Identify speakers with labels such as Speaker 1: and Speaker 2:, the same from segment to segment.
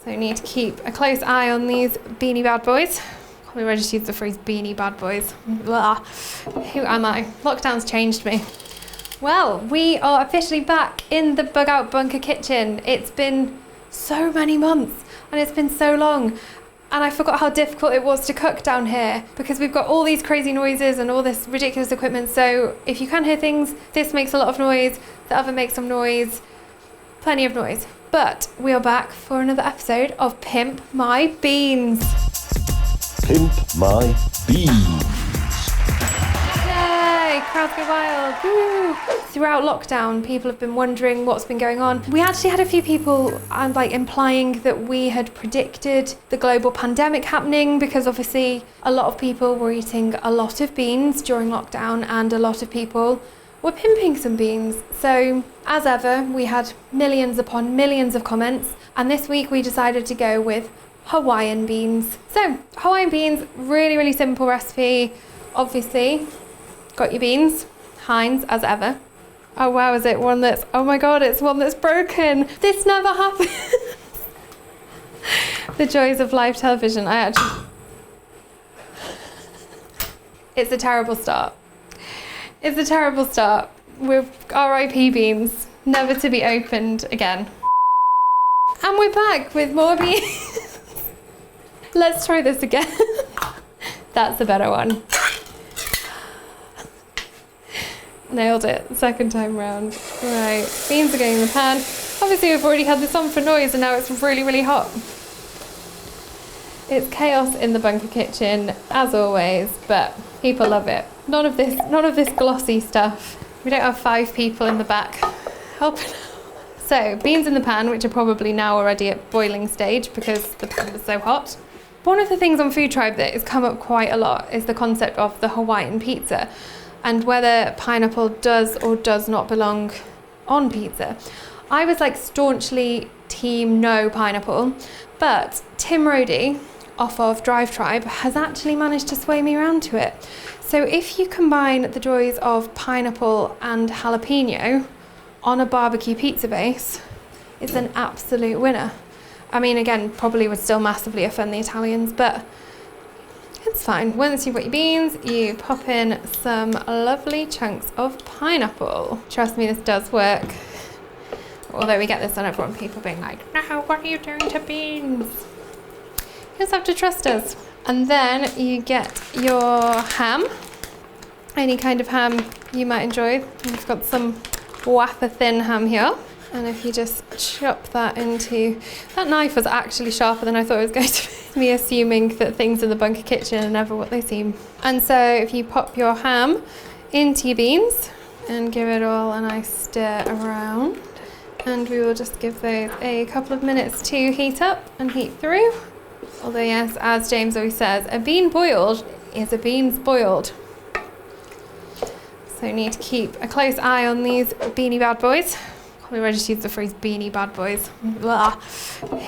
Speaker 1: So you need to keep a close eye on these beanie bad boys. Probably ready to use the phrase beanie bad boys. Blah. Who am I? Lockdown's changed me. Well, we are officially back in the bug out bunker kitchen. It's been so many months and it's been so long. And I forgot how difficult it was to cook down here because we've got all these crazy noises and all this ridiculous equipment. So if you can hear things, this makes a lot of noise, the oven makes some noise, plenty of noise. But we are back for another episode of Pimp My Beans.
Speaker 2: Pimp My Beans.
Speaker 1: Yay, crowds go wild. Woo. Throughout lockdown, people have been wondering what's been going on. We actually had a few people implying that we had predicted the global pandemic happening because obviously a lot of people were eating a lot of beans during lockdown and a lot of people were pimping some beans. So as ever, we had millions upon millions of comments, and this week we decided to go with Hawaiian beans. So Hawaiian beans, really simple recipe. Obviously got your beans, Heinz as ever. Oh wow, is it one that's, oh my god, it's one that's broken. This never happens. The joys of live television. It's a terrible start. It's a terrible start with RIP beans, never to be opened again. And we're back with more beans. Let's try this again. That's a better one. Nailed it, second time round. Right, beans are going in the pan. Obviously we've already had this on for noise and now it's really hot. It's chaos in the bunker kitchen, as always, but people love it. None of this glossy stuff. We don't have 5 people in the back helping. So, beans in the pan, which are probably now already at boiling stage because the pan was so hot. One of the things on FoodTribe that has come up quite a lot is the concept of the Hawaiian pizza and whether pineapple does or does not belong on pizza. I was staunchly team no pineapple, but Tim Rodey off of FoodTribe has actually managed to sway me around to it. So if you combine the joys of pineapple and jalapeno on a barbecue pizza base, it's an absolute winner. I mean, again, probably would still massively offend the Italians, but it's fine. Once you've got your beans, you pop in some lovely chunks of pineapple. Trust me, this does work. Although we get this on everyone, people being like, no, what are you doing to beans? You just have to trust us. And then you get your ham, any kind of ham you might enjoy. We've got some wafer thin ham here. And if you just chop that into, that knife was actually sharper than I thought it was going to be. Me assuming that things in the bunker kitchen are never what they seem. And so if you pop your ham into your beans and give it all a nice stir around, and we will just give those a couple of minutes to heat up and heat through. Although yes, as James always says, a bean boiled is a bean spoiled. So you need to keep a close eye on these beanie bad boys. Probably ready to use the phrase beanie bad boys. Blah.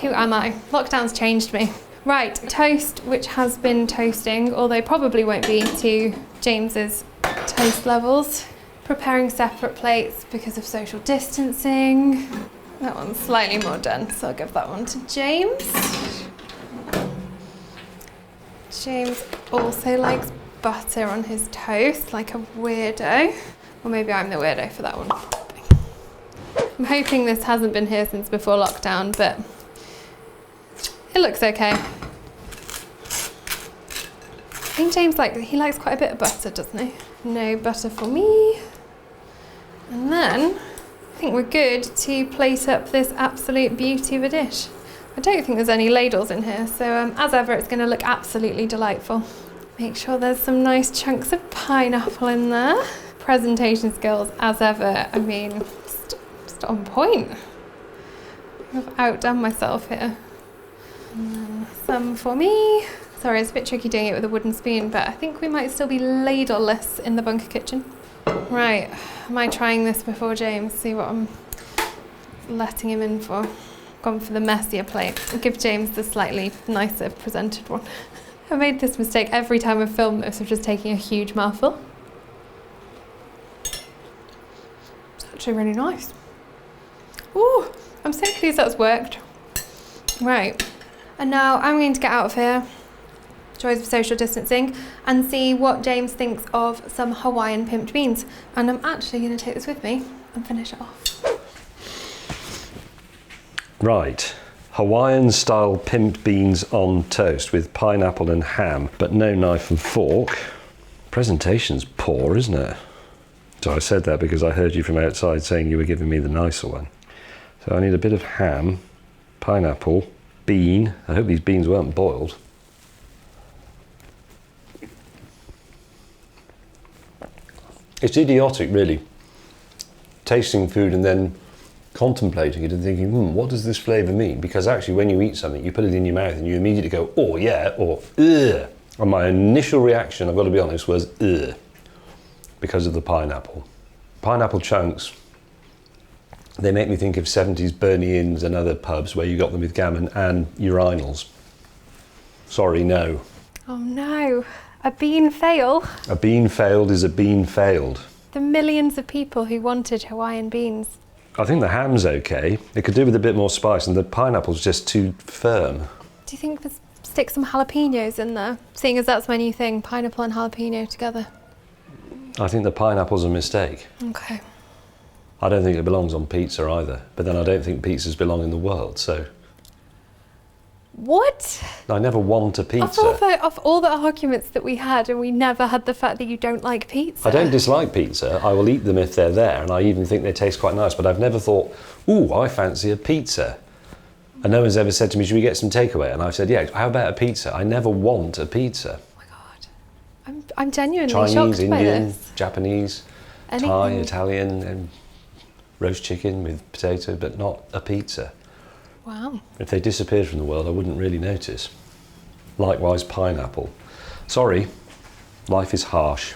Speaker 1: Who am I? Lockdown's changed me. Right, toast, which has been toasting, although probably won't be to James's toast levels. Preparing separate plates because of social distancing. That one's slightly more done, so I'll give that one to James. James also likes butter on his toast, like a weirdo. Or maybe I'm the weirdo for that one. I'm hoping this hasn't been here since before lockdown, but it looks okay. I think James likes quite a bit of butter, doesn't he? No butter for me. And then I think we're good to plate up this absolute beauty of a dish. I don't think there's any ladles in here, so as ever, it's going to look absolutely delightful. Make sure there's some nice chunks of pineapple in there. Presentation skills, as ever, I mean, just on point. I've outdone myself here. And then some for me. Sorry, it's a bit tricky doing it with a wooden spoon, but I think we might still be ladleless in the bunker kitchen. Right, am I trying this before James? See what I'm letting him in for. Gone for the messier plate. I'll give James the slightly nicer presented one. I made this mistake every time I've filmed this of just taking a huge mouthful. It's actually really nice. Ooh, I'm so pleased that's worked. Right, and now I'm going to get out of here, joys of social distancing, and see what James thinks of some Hawaiian pimped beans. And I'm actually going to take this with me and finish it off.
Speaker 3: Right, Hawaiian style pimped beans on toast with pineapple and ham, but no knife and fork. Presentation's poor, isn't it? So I said that because I heard you from outside saying you were giving me the nicer one. So I need a bit of ham, pineapple, bean. I hope these beans weren't boiled. It's idiotic, really, tasting food and then contemplating it and thinking, what does this flavour mean? Because actually when you eat something, you put it in your mouth and you immediately go, oh yeah, or ugh. And my initial reaction, I've got to be honest, was ugh, because of the pineapple. Pineapple chunks, they make me think of 70s Bernie Inns and other pubs where you got them with gammon and urinals. Sorry, no.
Speaker 1: Oh no, a bean fail.
Speaker 3: A bean failed is a bean failed.
Speaker 1: The millions of people who wanted Hawaiian beans.
Speaker 3: I think the ham's okay. It could do with a bit more spice, and the pineapple's just too firm.
Speaker 1: Do you think there's stick some jalapenos in there, seeing as that's my new thing, pineapple and jalapeno together?
Speaker 3: I think the pineapple's a mistake.
Speaker 1: Okay.
Speaker 3: I don't think it belongs on pizza either, but then I don't think pizzas belong in the world, so...
Speaker 1: What?
Speaker 3: I never want a pizza.
Speaker 1: Of all the arguments that we had, and we never had the fact that you don't like pizza.
Speaker 3: I don't dislike pizza. I will eat them if they're there, and I even think they taste quite nice, but I've never thought, ooh, I fancy a pizza. And no one's ever said to me, should we get some takeaway? And I've said, yeah, how about a pizza? I never want a pizza.
Speaker 1: Oh my God. I'm genuinely
Speaker 3: Chinese,
Speaker 1: shocked
Speaker 3: Indian,
Speaker 1: by this.
Speaker 3: Japanese,
Speaker 1: Anything.
Speaker 3: Thai, Italian, and roast chicken with potato, but not a pizza.
Speaker 1: Wow.
Speaker 3: If they disappeared from the world, I wouldn't really notice. Likewise, pineapple. Sorry, life is harsh.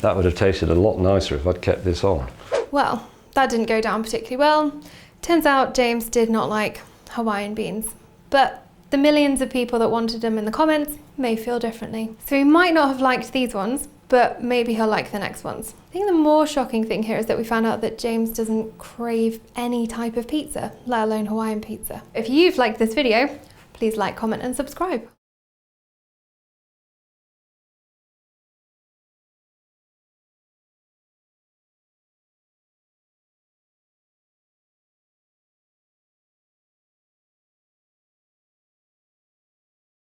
Speaker 3: That would have tasted a lot nicer if I'd kept this on.
Speaker 1: Well, that didn't go down particularly well. Turns out James did not like Hawaiian beans, but the millions of people that wanted them in the comments may feel differently. So he might not have liked these ones, but maybe he'll like the next ones. I think the more shocking thing here is that we found out that James doesn't crave any type of pizza, let alone Hawaiian pizza. If you've liked this video, please like, comment and subscribe.